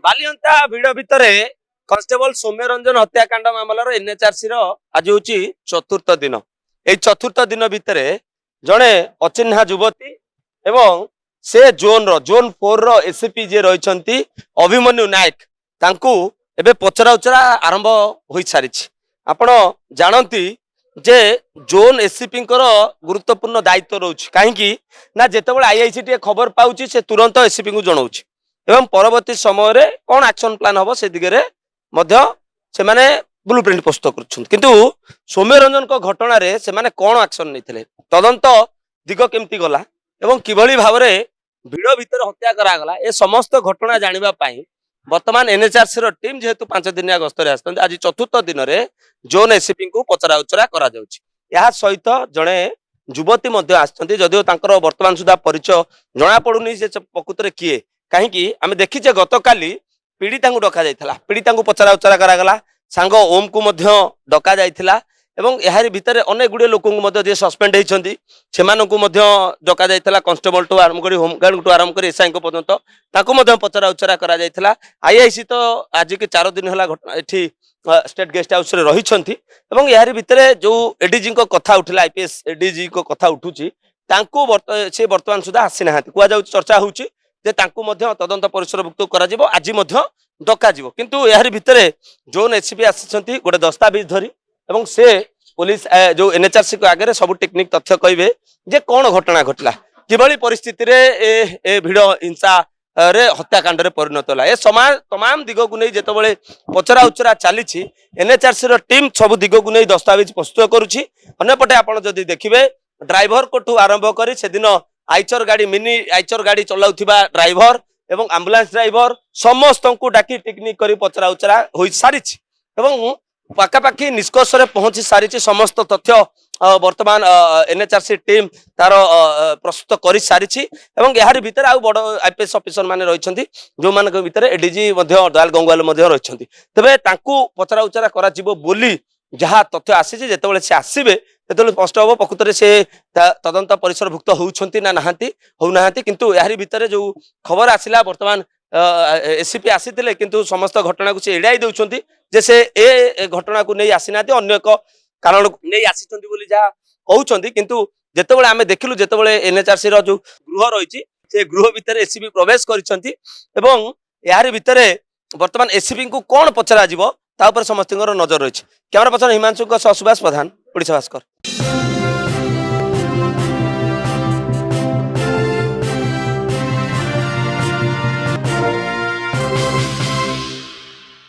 बालियंता भिड़ भितर कन्स्टेबल सौम्य रंजन हत्याकांड मामलार एनएचआरसी आज हूँ चतुर्थ दिन। यही चतुर्थ दिन भितर जड़े अचिन्हा युवती एवं से जोन 4 रो एसपी जे रही अभिमन्यु नायक तांकू एबे पचरा उचरा आरंभ हो सारी। आपण जानती जे जोन एसपी गुरुत्वपूर्ण दायित्व रोच कहीं ना जितेबाला आईआईसी खबर पाऊँ से तुरंत एसपी को जनाऊँ एवं परवर्ती समय रे कौन एक्शन प्लान हम से दिगरे से माने ब्लू प्रिंट प्रस्तुत किंतु सौम्य रंजन को घटना रे से माने कौन एक्शन नहीं तदंत दिग केमती गला एवं किभली भाव में भिड़ भितर हत्या करागला ए समस्त घटना जानिबा पाई वर्तमान एनएचआरसी रो टीम जेहेतु 5 दिनिया गस्तर आछन आज चतुर्थ दिन रे जोन एसपी को पचरा उचरा करा जाउछि। या सहित जड़े युवती मध्य आछन्ती जदिओ तांकर वर्तमान सुधा परिचय जना पड़ुनी से प्रकृत किए कहीं आम देखीचे गत काली पीड़िता को डका जाइथिला पीड़िता को पचरा उचरा करागला सांग ओम को मध्य डका जाइथिला एवं यार भितर अनेक गुड़े लोक जे सस्पेंड होती से डका जाइथिला कांस्टेबल टू आरंभ कर होमगार्ड टू आरंभ कर एसआई पर्यंत पचरा उचरा करा जाइथिला। आईआईसी तो आज के 4 दिन है घटना एठी स्टेट गेस्ट हाउस रे रहिछंती एवं यार भितर जो एडीजी को कथा उठिला आईपीएस एडीजी को कथा उठुची तांको से वर्तमान सुधा आसी नाहांती कुआ जाउची चर्चा होउची जे तांको मध्य तदंत परिसरभुक्त करा जिवो आज मध्य डका जिवो किंतु यार भितर जोन एसपी आसीछंती गोटे दस्तावेज धरी एवं से पुलिस जो एनएचआरसी को आगे सब टेक्निक तथ्य कहे जे कौन घटना घटला किभली परिस्थिति रे ए भिड़ हिंसा रे हत्याकांड रे परिणत होला ए समाज तमाम दिग को नहीं जेतबेले पचरा उचरा चली एनएचआरसी रो टीम सब दिग को नहीं दस्तावेज प्रस्तुत करुछि। अन्यपटे आपण जदि देखिबे ड्राइवर को आरंभ कर से दिन आइचर गाड़ी मिनी आइचर गाड़ी चलाउथिबा ड्राइवर एवं एम्बुलेंस ड्राइवर समस्त को डाकी टेक्निक करी पचरा उचरा हो सारी एवं पाखापाखि निष्कर्ष पहुंची सारी समस्त तथ्य वर्तमान एनएचआरसी टीम तार प्रस्तुत कर सारी एवं यार भितर आउ बड़ आईपीएस ऑफिसर माने रही जो मान भितर एडीजी दयाल गंगवाल रही तेरे पचरा उचरा करा बोली जहाँ तथ्य आसी जितेबाला से आसवे तो स्पष्ट हम प्रकृत से तदंत परिसरभुक्त होउछंती ना नहांती होउना किंतु यार भितर जो खबर आसिला वर्तमान एसपी आसीथिले किंतु समस्त घटना को से एड़ाई देउछंती जे से ए घटना को नहीं आसी नाती अन्य एक कारण नहीं आसीछंती बोली जहाँ कहउछंती किंतु जेतेबेले आमे देखिलु जेतेबेले एनएचआरसी रो जो गृह रही से गृह भितर एसपी प्रवेश करिसंती एवं यार भितर वर्तमान एसपी को कौन पचरा जिवो ता ऊपर समस्त नजर रही। कैमरा पर्सन हिमांशु सुभाष प्रधान, ओडिशा भास्कर।